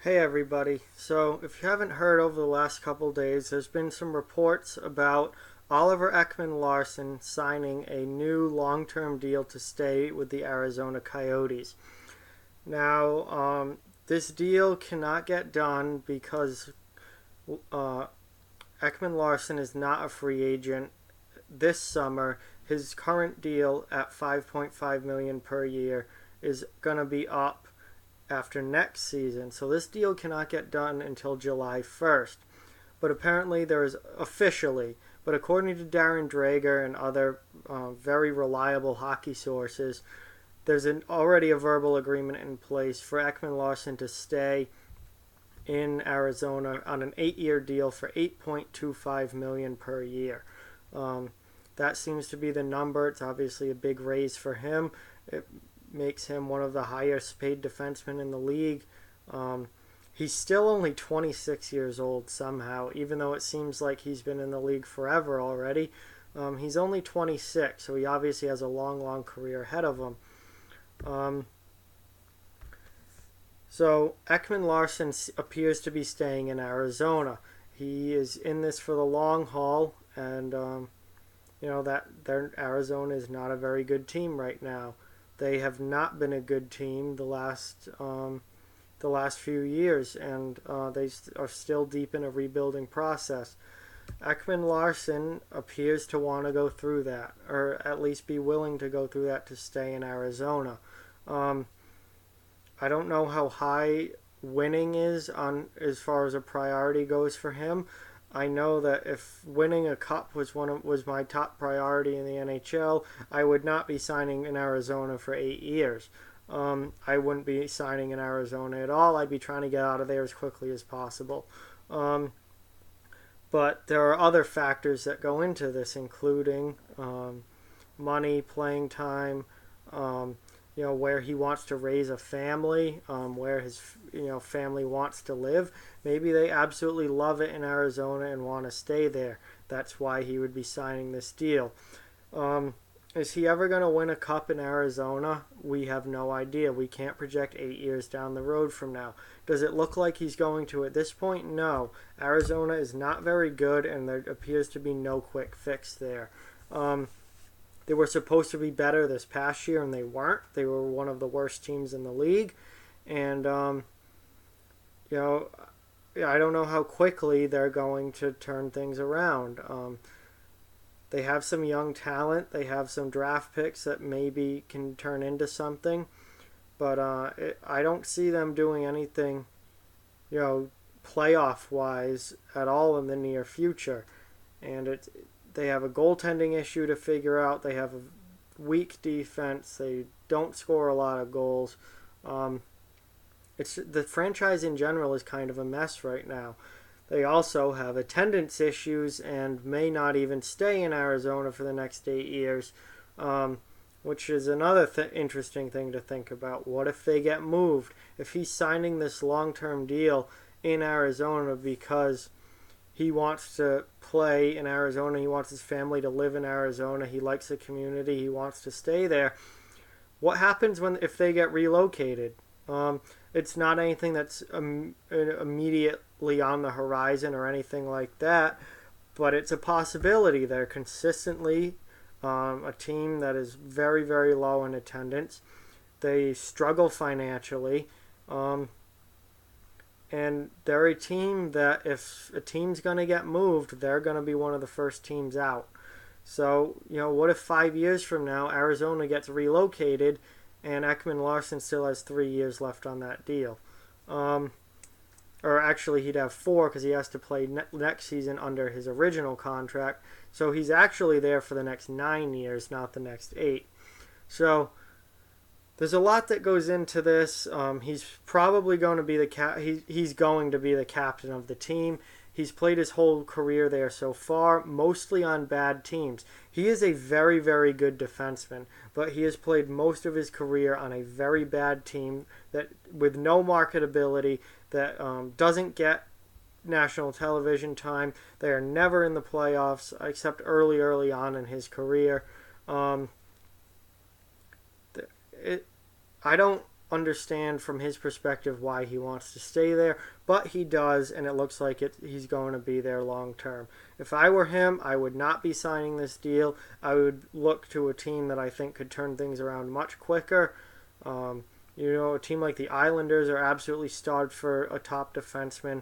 Hey everybody. So, if you haven't heard over the last couple days, there's been some reports about Oliver Ekman Larsson signing a new long-term deal to stay with the Arizona Coyotes. Now, this deal cannot get done because uh, Ekman Larsson is not a free agent this summer. His current deal at 5.5 million per year is going to be up after next season. So this deal cannot get done until July 1st. But apparently there is officially, but according to Darren Drager and other very reliable hockey sources, there's already a verbal agreement in place for Ekman Larsson to stay in Arizona on an 8-year deal for 8.25 million per year. Um, that seems to be the number. It's obviously a big raise for him. It makes him one of the highest paid defensemen in the league. He's still only 26 years old somehow, even though it seems like he's been in the league forever already. He's only 26, so he obviously has a long, long career ahead of him. So Ekman Larsson appears to be staying in Arizona. He is in this for the long haul, and that Arizona is not a very good team right now. They have not been a good team the last few years, and they are still deep in a rebuilding process. Ekman Larsson appears to want to go through that, or at least be willing to go through that to stay in Arizona. I don't know how high winning is on as far as a priority goes for him. I know that if winning a cup was my top priority in the NHL, I would not be signing in Arizona for 8 years. I wouldn't be signing in Arizona at all. I'd be trying to get out of there as quickly as possible. But there are other factors that go into this, including money, playing time, where he wants to raise a family, where his family wants to live. Maybe they absolutely love it in Arizona and want to stay there. That's why he would be signing this deal. Is he ever going to win a cup in Arizona? We have no idea. We can't project 8 years down the road from now. Does it look like he's going to at this point? No. Arizona is not very good, and there appears to be no quick fix there. They were supposed to be better this past year, and they weren't. They were one of the worst teams in the league. And, I don't know how quickly they're going to turn things around. They have some young talent. They have some draft picks that maybe can turn into something. But I don't see them doing anything, playoff-wise at all in the near future. And they have a goaltending issue to figure out. They have a weak defense. They don't score a lot of goals. The franchise in general is kind of a mess right now. They also have attendance issues and may not even stay in Arizona for the next 8 years, which is another interesting thing to think about. What if they get moved? If he's signing this long-term deal in Arizona because he wants to play in Arizona, he wants his family to live in Arizona, he likes the community, he wants to stay there, what happens if they get relocated? It's not anything that's immediately on the horizon or anything like that, but it's a possibility. They're consistently a team that is very, very low in attendance. They struggle financially, and they're a team that if a team's going to get moved, they're going to be one of the first teams out. So, what if 5 years from now Arizona gets relocated and Ekman Larsson still has 3 years left on that deal? Or actually, he'd have 4 because he has to play next season under his original contract. So he's actually there for the next 9 years, not the next 8. So there's a lot that goes into this. He's probably going to be he's going to be the captain of the team. He's played his whole career there so far, mostly on bad teams. He is a very, very good defenseman, but he has played most of his career on a very bad team that with no marketability, that doesn't get national television time. They are never in the playoffs except early on in his career. I don't understand from his perspective why he wants to stay there, but he does, and it looks like he's going to be there long term. If I were him, I would not be signing this deal. I would look to a team that I think could turn things around much quicker. A team like the Islanders are absolutely starved for a top defenseman.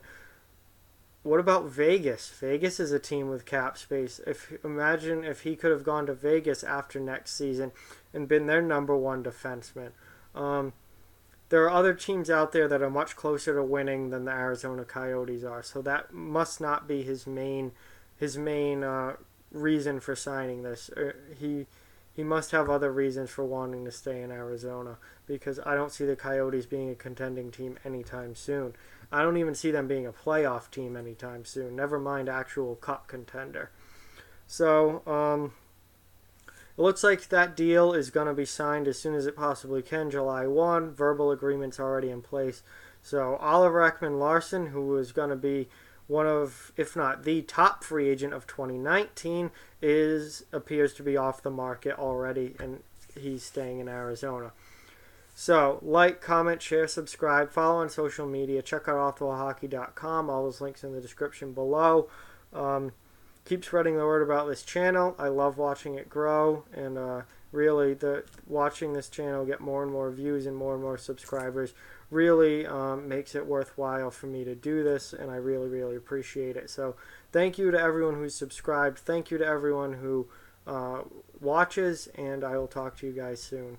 What about Vegas? Vegas is a team with cap space. Imagine if he could have gone to Vegas after next season and been their number one defenseman. There are other teams out there that are much closer to winning than the Arizona Coyotes are, so that must not be his main reason for signing this. He must have other reasons for wanting to stay in Arizona, because I don't see the Coyotes being a contending team anytime soon. I don't even see them being a playoff team anytime soon, never mind actual cup contender. So, it looks like that deal is going to be signed as soon as it possibly can, July 1. Verbal agreement's already in place. So, Oliver Ekman Larsson, who is going to be one of, if not the top free agent of 2019, appears to be off the market already, and he's staying in Arizona. So, like, comment, share, subscribe, follow on social media, check out offthewallhockey.com, all those links in the description below. Keep spreading the word about this channel. I love watching it grow, and really, watching this channel get more and more views and more subscribers really makes it worthwhile for me to do this, and I really, really appreciate it. So, thank you to everyone who's subscribed. Thank you to everyone who watches, and I will talk to you guys soon.